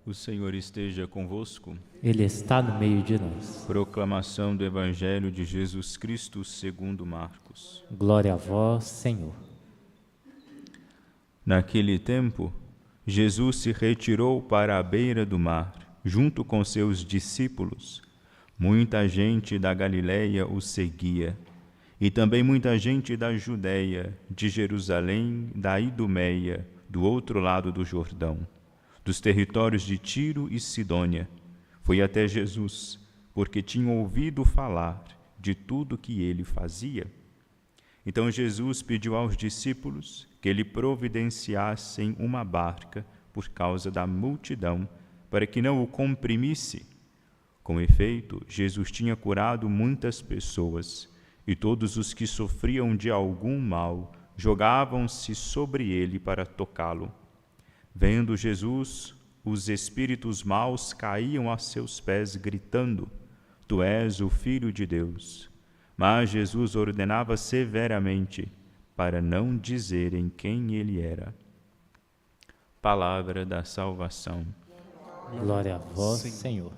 O Senhor esteja convosco. Ele está no meio de nós. Proclamação do Evangelho de Jesus Cristo segundo Marcos. Glória a vós, Senhor. Naquele tempo, Jesus se retirou para a beira do mar, junto com seus discípulos. Muita gente da Galiléia o seguia, e também muita gente da Judéia, de Jerusalém, da Idumeia, do outro lado do Jordão, dos territórios de Tiro e Sidônia. Foi até Jesus, porque tinham ouvido falar de tudo que ele fazia. Então Jesus pediu aos discípulos que lhe providenciassem uma barca por causa da multidão, para que não o comprimisse. Com efeito, Jesus tinha curado muitas pessoas, e todos os que sofriam de algum mal jogavam-se sobre ele para tocá-lo. Vendo Jesus, os espíritos maus caíam a seus pés, gritando: Tu és o Filho de Deus. Mas Jesus ordenava severamente para não dizerem quem ele era. Palavra da salvação. Glória a vós, Senhor.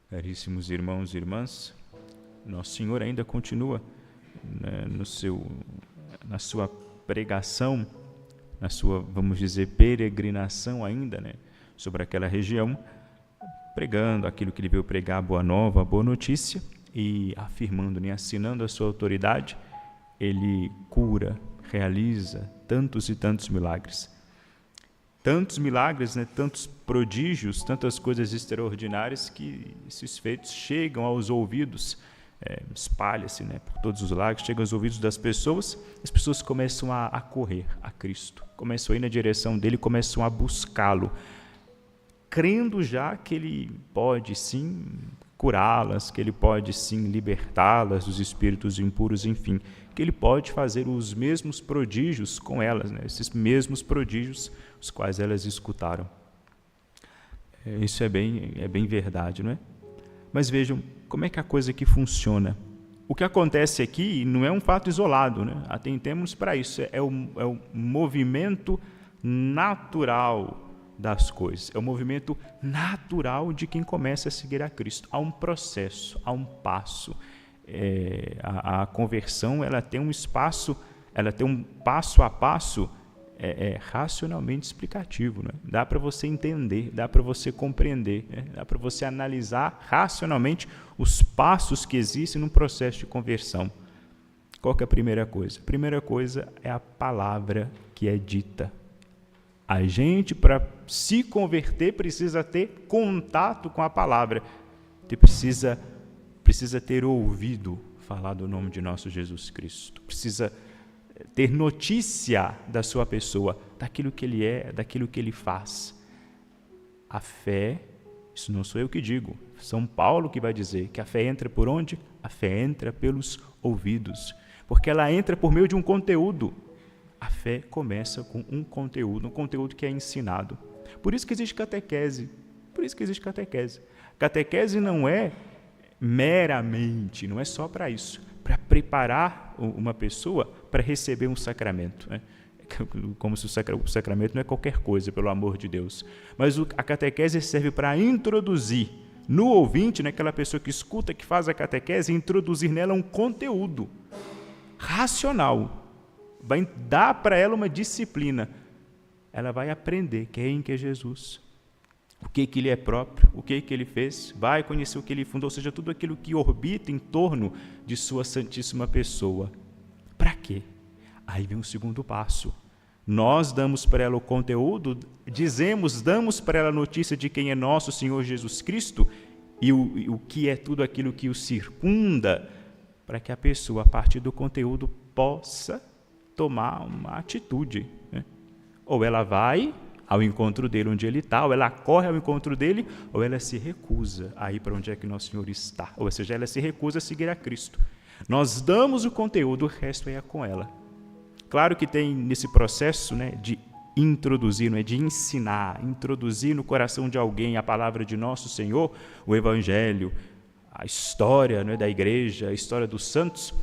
Caríssimos irmãos e irmãs, Nosso Senhor ainda continua, né, na sua pregação, na sua, vamos dizer, peregrinação ainda, né, sobre aquela região, pregando aquilo que ele veio pregar, a boa nova, a boa notícia, e afirmando, né, assinando a sua autoridade, ele cura, realiza tantos e tantos milagres. Tantos milagres, né, tantos prodígios, tantas coisas extraordinárias que esses feitos chegam aos ouvidos, espalha-se, né, por todos os lados, chega aos ouvidos das pessoas, as pessoas começam a correr a Cristo, começam a ir na direção dele, começam a buscá-lo, crendo já que ele pode sim curá-las, que ele pode sim libertá-las dos espíritos impuros, enfim, que ele pode fazer os mesmos prodígios com elas, né, esses mesmos prodígios os quais elas escutaram. Isso é bem verdade, não é? Mas vejam como é que a coisa aqui funciona. O que acontece aqui não é um fato isolado, né? Atentemos para isso, é o movimento natural das coisas, é o movimento natural de quem começa a seguir a Cristo. Há um processo, há um passo. A conversão, ela tem um espaço, ela tem um passo a passo racionalmente explicativo, né? Dá para você entender, dá para você compreender, né? Dá para você analisar racionalmente os passos que existem no processo de conversão. Qual que é a primeira coisa? A primeira coisa é a palavra que é dita. A gente, para se converter, precisa ter contato com a palavra. Precisa ter ouvido falar do nome de nosso Jesus Cristo. Precisa ter notícia da sua pessoa, daquilo que ele é, daquilo que ele faz. A fé, isso não sou eu que digo, São Paulo que vai dizer que a fé entra por onde? A fé entra pelos ouvidos, porque ela entra por meio de um conteúdo. A fé começa com um conteúdo que é ensinado. Por isso que existe catequese. Catequese não é meramente, não é só para isso, para preparar uma pessoa para receber um sacramento, né? Como se o sacramento não é qualquer coisa, pelo amor de Deus. Mas a catequese serve para introduzir no ouvinte, naquela pessoa que escuta, que faz a catequese, introduzir nela um conteúdo racional. Vai dar para ela uma disciplina. Ela vai aprender quem que é Jesus, o que ele é próprio, o que ele fez, vai conhecer o que ele fundou, ou seja, tudo aquilo que orbita em torno de sua santíssima pessoa. Para quê? Aí vem o segundo passo. Nós damos para ela o conteúdo, damos para ela a notícia de quem é nosso Senhor Jesus Cristo e o que é tudo aquilo que o circunda, para que a pessoa, a partir do conteúdo, possa tomar uma atitude, né? Ou ela vai ao encontro dele onde ele está, ou ela corre ao encontro dele, ou ela se recusa a ir para onde é que nosso Senhor está, ou seja, ela se recusa a seguir a Cristo. Nós damos o conteúdo, o resto é com ela. Claro que tem nesse processo, né, de introduzir, não é, de ensinar, introduzir no coração de alguém a palavra de nosso Senhor, o Evangelho, a história, não é, da igreja, a história dos santos.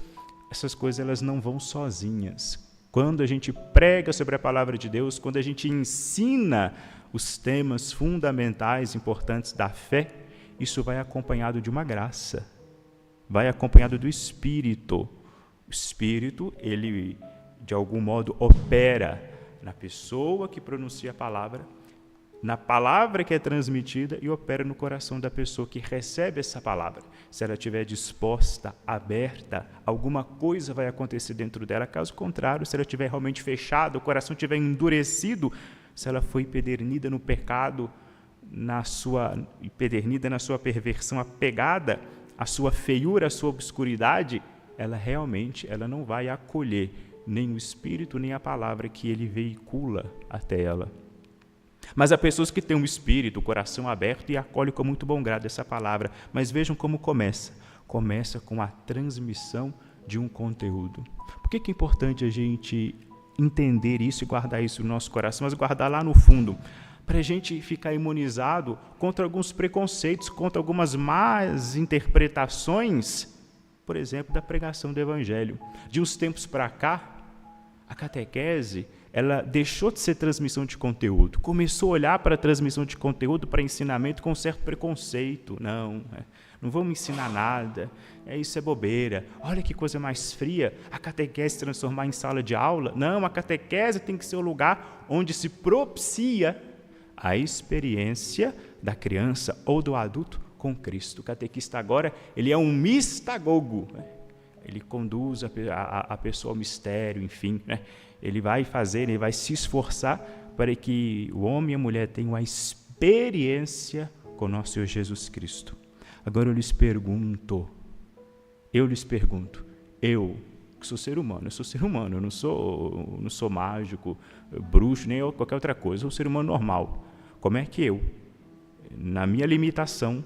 Essas coisas elas não vão sozinhas. Quando a gente prega sobre a palavra de Deus, quando a gente ensina os temas fundamentais, importantes da fé, isso vai acompanhado de uma graça, vai acompanhado do Espírito. O Espírito, ele, de algum modo, opera na pessoa que pronuncia a palavra, na palavra que é transmitida e opera no coração da pessoa que recebe essa palavra. Se ela estiver disposta, aberta, alguma coisa vai acontecer dentro dela. Caso contrário, se ela estiver realmente fechada, o coração estiver endurecido, se ela foi empedernida no pecado, empedernida na sua perversão, apegada à sua feiura, à sua obscuridade, ela não vai acolher nem o Espírito, nem a palavra que ele veicula até ela. Mas há pessoas que têm um espírito, o coração aberto e acolhem com muito bom grado essa palavra. Mas vejam como começa. Começa com a transmissão de um conteúdo. Por que é importante a gente entender isso e guardar isso no nosso coração, mas guardar lá no fundo? Para a gente ficar imunizado contra alguns preconceitos, contra algumas más interpretações, por exemplo, da pregação do Evangelho. De uns tempos para cá, a catequese, ela deixou de ser transmissão de conteúdo, começou a olhar para a transmissão de conteúdo, para ensinamento com um certo preconceito. Não vamos ensinar nada, isso é bobeira. Olha que coisa mais fria, a catequese se transformar em sala de aula. Não, a catequese tem que ser o lugar onde se propicia a experiência da criança ou do adulto com Cristo. O catequista agora, ele é um mistagogo, ele conduz a pessoa ao mistério, enfim, ele vai se esforçar para que o homem e a mulher tenham a experiência com nosso Senhor Jesus Cristo. Agora eu lhes pergunto, eu que sou ser humano, eu não sou mágico, bruxo, nem qualquer outra coisa, eu sou um ser humano normal. Como é que na minha limitação,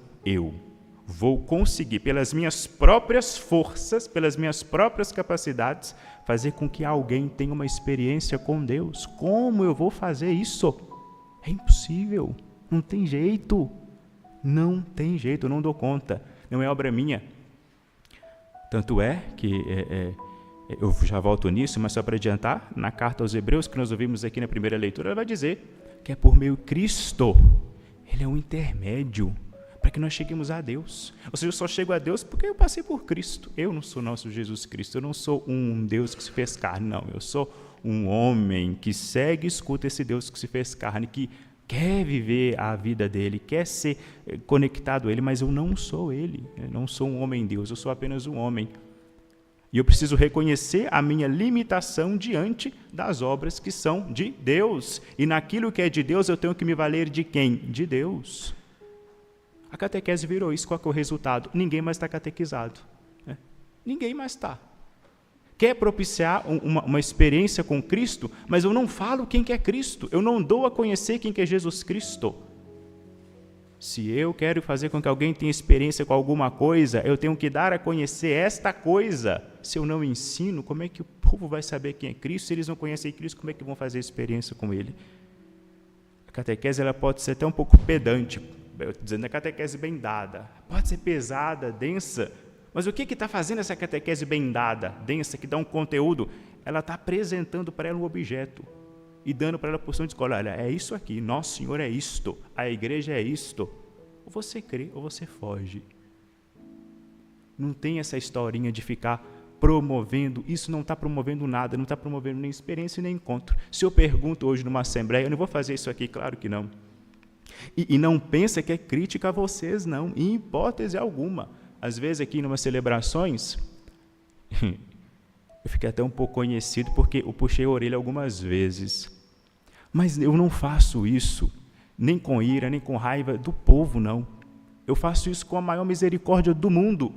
vou conseguir, pelas minhas próprias forças, pelas minhas próprias capacidades, fazer com que alguém tenha uma experiência com Deus? Como eu vou fazer isso? É impossível, não tem jeito, eu não dou conta, não é obra minha. Tanto é que, eu já volto nisso, mas só para adiantar, na carta aos Hebreus, que nós ouvimos aqui na primeira leitura, ela vai dizer que é por meio de Cristo, ele é um intermédio, para que nós cheguemos a Deus. Ou seja, eu só chego a Deus porque eu passei por Cristo. Eu não sou nosso Jesus Cristo, eu não sou um Deus que se fez carne, não. Eu sou um homem que segue e escuta esse Deus que se fez carne, que quer viver a vida dele, quer ser conectado a ele, mas eu não sou ele. Eu não sou um homem-deus, eu sou apenas um homem. E eu preciso reconhecer a minha limitação diante das obras que são de Deus. E naquilo que é de Deus, eu tenho que me valer de quem? De Deus. A catequese virou isso. Qual que é o resultado? Ninguém mais está catequizado. Ninguém mais está. Quer propiciar uma experiência com Cristo, mas eu não falo quem que é Cristo. Eu não dou a conhecer quem que é Jesus Cristo. Se eu quero fazer com que alguém tenha experiência com alguma coisa, eu tenho que dar a conhecer esta coisa. Se eu não ensino, como é que o povo vai saber quem é Cristo? Se eles não conhecem Cristo, como é que vão fazer experiência com Ele? A catequese ela pode ser até um pouco pedante, dizendo a catequese bem dada. Pode ser pesada, densa, mas o que está fazendo essa catequese bem dada, densa, que dá um conteúdo? Ela está apresentando para ela um objeto e dando para ela a porção de escola. Olha, é isso aqui, Nosso Senhor é isto, a igreja é isto. Ou você crê ou você foge. Não tem essa historinha de ficar promovendo, isso não está promovendo nada, não está promovendo nem experiência nem encontro. Se eu pergunto hoje numa assembleia, eu não vou fazer isso aqui, claro que não. E não pensa que é crítica a vocês, não, em hipótese alguma. Às vezes aqui em umas celebrações, eu fiquei até um pouco conhecido porque eu puxei a orelha algumas vezes. Mas eu não faço isso, nem com ira, nem com raiva do povo, não. Eu faço isso com a maior misericórdia do mundo.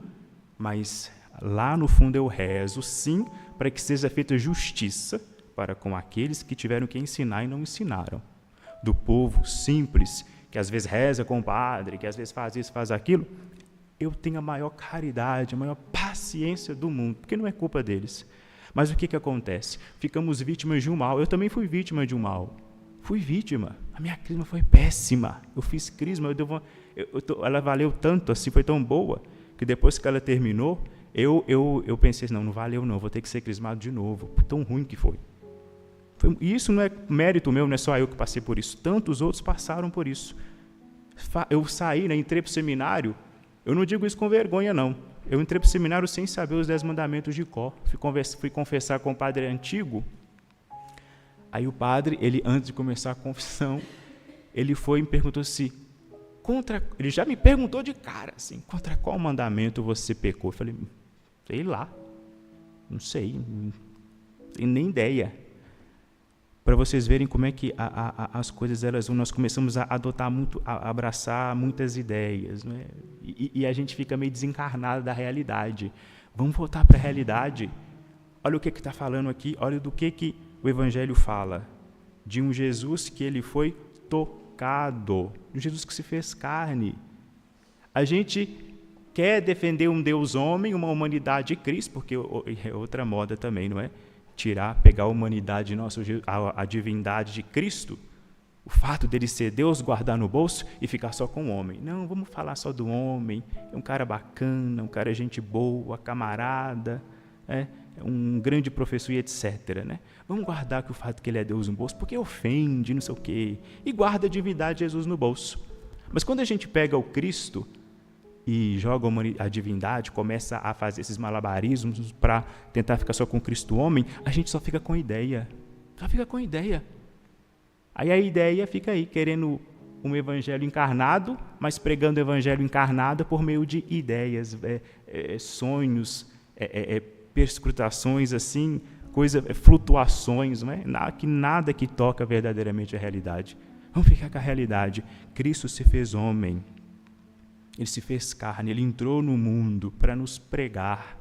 Mas lá no fundo eu rezo, sim, para que seja feita justiça para com aqueles que tiveram que ensinar e não ensinaram. Do povo simples, que às vezes reza com o padre, que às vezes faz isso, faz aquilo, eu tenho a maior caridade, a maior paciência do mundo, porque não é culpa deles. Mas o que acontece? Ficamos vítimas de um mal. Eu também fui vítima de um mal. Fui vítima. A minha crisma foi péssima. Eu fiz crisma, ela valeu tanto, assim, foi tão boa, que depois que ela terminou, eu pensei, não valeu não, vou ter que ser crismado de novo. Tão ruim que foi. E isso não é mérito meu, não é só eu que passei por isso. Tantos outros passaram por isso. Eu saí, entrei para o seminário, eu não digo isso com vergonha, não. Eu entrei para o seminário sem saber os 10 mandamentos de cor. Fui confessar com o padre antigo. Aí o padre, antes de começar a confissão, ele foi e me perguntou assim, ele já me perguntou de cara, assim, contra qual mandamento você pecou? Eu falei, sei lá, não sei, não tenho nem ideia. Para vocês verem como é que as coisas, nós começamos a adotar muito, a abraçar muitas ideias, né? E a gente fica meio desencarnado da realidade. Vamos voltar para a realidade. Olha o que está falando aqui, olha do que o Evangelho fala. De um Jesus que ele foi tocado, um Jesus que se fez carne. A gente quer defender um Deus homem, uma humanidade de Cristo, porque é outra moda também, não é? Pegar a humanidade, a divindade de Cristo, o fato dele ser Deus, guardar no bolso e ficar só com o homem. Não, vamos falar só do homem, é um cara bacana, um cara gente boa, camarada, um grande professor e etc. Né? Vamos guardar que o fato que ele é Deus no bolso, porque ofende, não sei o quê, e guarda a divindade de Jesus no bolso. Mas quando a gente pega o Cristo e joga a divindade, começa a fazer esses malabarismos para tentar ficar só com o Cristo homem, a gente só fica com ideia. Aí a ideia fica aí, querendo um evangelho encarnado, mas pregando o evangelho encarnado por meio de ideias, sonhos, perscrutações, assim, flutuações, não é? Nada que toca verdadeiramente a realidade. Vamos ficar com a realidade. Cristo se fez homem. Ele se fez carne, ele entrou no mundo para nos pregar,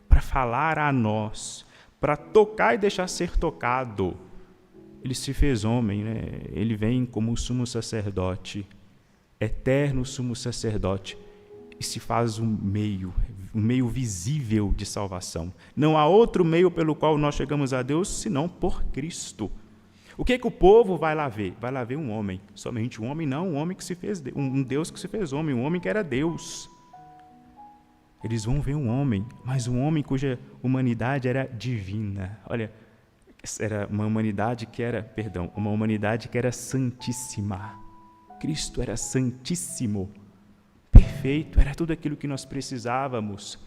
para falar a nós, para tocar e deixar ser tocado. Ele se fez homem, né? Ele vem como o sumo sacerdote, eterno sumo sacerdote, e se faz um meio visível de salvação. Não há outro meio pelo qual nós chegamos a Deus, senão por Cristo. O que o povo vai lá ver? Vai lá ver um homem, somente um homem, não, um homem que se fez, um Deus que se fez homem, um homem que era Deus. Eles vão ver um homem, mas um homem cuja humanidade era divina. Olha, era uma humanidade que era santíssima. Cristo era santíssimo, perfeito, era tudo aquilo que nós precisávamos.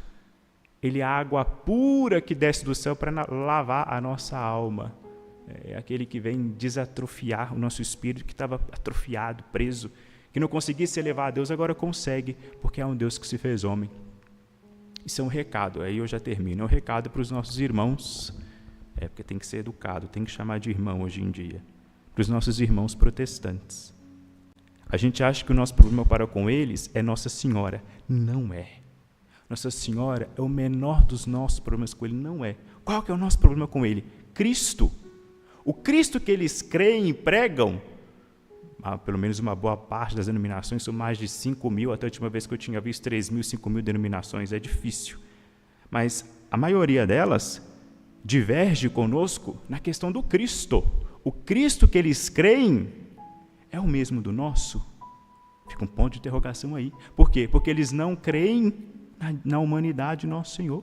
Ele é a água pura que desce do céu para lavar a nossa alma. É aquele que vem desatrofiar o nosso espírito, que estava atrofiado, preso, que não conseguia se elevar a Deus, agora consegue, porque é um Deus que se fez homem. Isso é um recado, aí eu já termino, é um recado para os nossos irmãos, porque tem que ser educado, tem que chamar de irmão hoje em dia, para os nossos irmãos protestantes. A gente acha que o nosso problema para com eles é Nossa Senhora. Não é. Nossa Senhora é o menor dos nossos problemas com ele, não é. Qual que é o nosso problema com ele? Cristo. O Cristo que eles creem e pregam, pelo menos uma boa parte das denominações, são mais de 5.000, até a última vez que eu tinha visto 3.000, 5.000 denominações, é difícil. Mas a maioria delas diverge conosco na questão do Cristo. O Cristo que eles creem é o mesmo do nosso? Fica um ponto de interrogação aí. Por quê? Porque eles não creem na humanidade de nosso Senhor.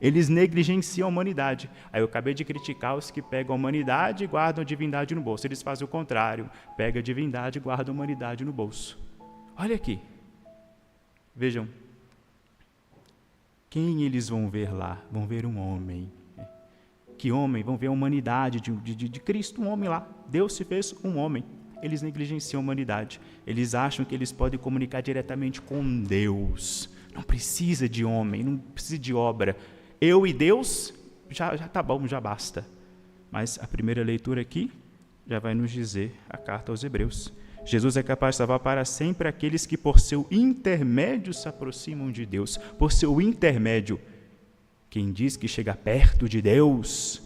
Eles negligenciam a humanidade. Aí eu acabei de criticar os que pegam a humanidade e guardam a divindade no bolso. Eles fazem o contrário. Pegam a divindade e guardam a humanidade no bolso. Olha aqui. Vejam. Quem eles vão ver lá? Vão ver um homem. Que homem? Vão ver a humanidade de Cristo, um homem lá. Deus se fez um homem. Eles negligenciam a humanidade. Eles acham que eles podem comunicar diretamente com Deus. Não precisa de homem, não precisa de obra. Eu e Deus, já tá bom, já basta. Mas a primeira leitura aqui já vai nos dizer a carta aos Hebreus. Jesus é capaz de salvar para sempre aqueles que por seu intermédio se aproximam de Deus. Por seu intermédio. Quem diz que chega perto de Deus,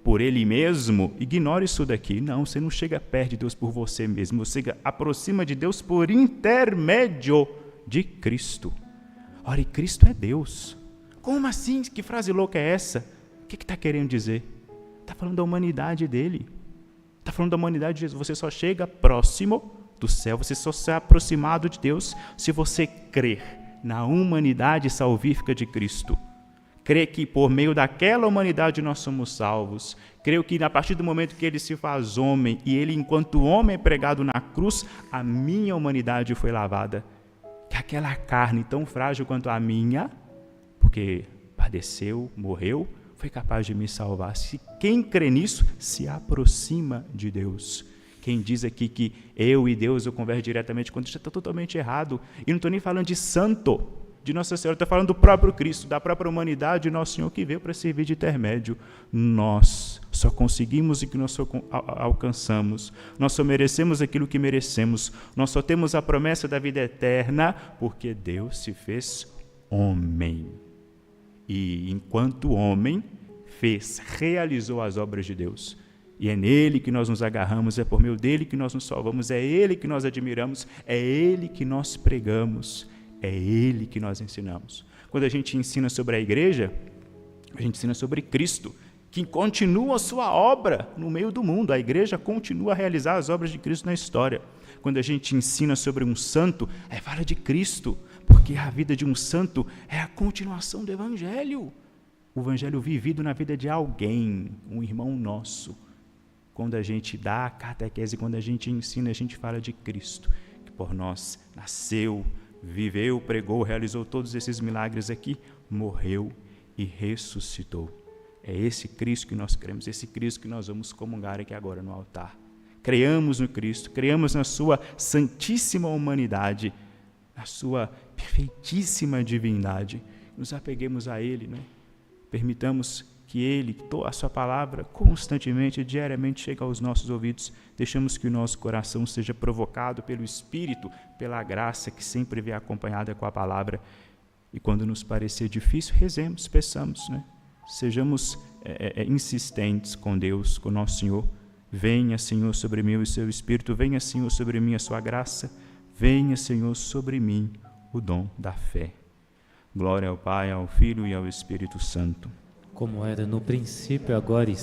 por ele mesmo, ignore isso daqui. Não, você não chega perto de Deus por você mesmo. Você aproxima de Deus por intermédio de Cristo. Ora, e Cristo é Deus. Como assim? Que frase louca é essa? O que está querendo dizer? Está falando da humanidade dele. Está falando da humanidade de Jesus. Você só chega próximo do céu, você só se é aproximado de Deus se você crer na humanidade salvífica de Cristo. crê que por meio daquela humanidade nós somos salvos. Creio que a partir do momento que ele se faz homem e ele, enquanto homem pregado na cruz, a minha humanidade foi lavada. Que aquela carne tão frágil quanto a minha, porque padeceu, morreu, foi capaz de me salvar. Se quem crê nisso se aproxima de Deus. Quem diz aqui que eu e Deus eu converso diretamente com Deus está totalmente errado. E não estou nem falando de santo, de Nossa Senhora, estou falando do próprio Cristo, da própria humanidade, Nosso Senhor que veio para servir de intermédio. Nós só conseguimos o que nós alcançamos, nós só merecemos aquilo que merecemos, nós só temos a promessa da vida eterna porque Deus se fez homem. E enquanto homem, realizou as obras de Deus. E é nele que nós nos agarramos, é por meio dele que nós nos salvamos, é ele que nós admiramos, é ele que nós pregamos, é ele que nós ensinamos. Quando a gente ensina sobre a igreja, a gente ensina sobre Cristo, que continua a sua obra no meio do mundo. A igreja continua a realizar as obras de Cristo na história. Quando a gente ensina sobre um santo, fala de Cristo, porque a vida de um santo é a continuação do Evangelho. O Evangelho vivido na vida de alguém, um irmão nosso. Quando a gente dá a catequese, quando a gente ensina, a gente fala de Cristo, que por nós nasceu, viveu, pregou, realizou todos esses milagres aqui, morreu e ressuscitou. É esse Cristo que nós cremos, esse Cristo que nós vamos comungar aqui agora no altar. Creamos no Cristo, creamos na sua santíssima humanidade, na sua perfeitíssima divindade. Nos apeguemos a Ele, né? Permitamos que Ele, a sua palavra, constantemente, diariamente, chegue aos nossos ouvidos. Deixamos que o nosso coração seja provocado pelo Espírito, pela graça que sempre vem acompanhada com a palavra. E quando nos parecer difícil, rezemos, peçamos, né? Sejamos insistentes com Deus, com nosso Senhor. Venha, Senhor, sobre mim o seu Espírito. Venha, Senhor, sobre mim a sua graça. Venha, Senhor, sobre mim o dom da fé. Glória ao Pai, ao Filho e ao Espírito Santo. Como era no princípio, agora e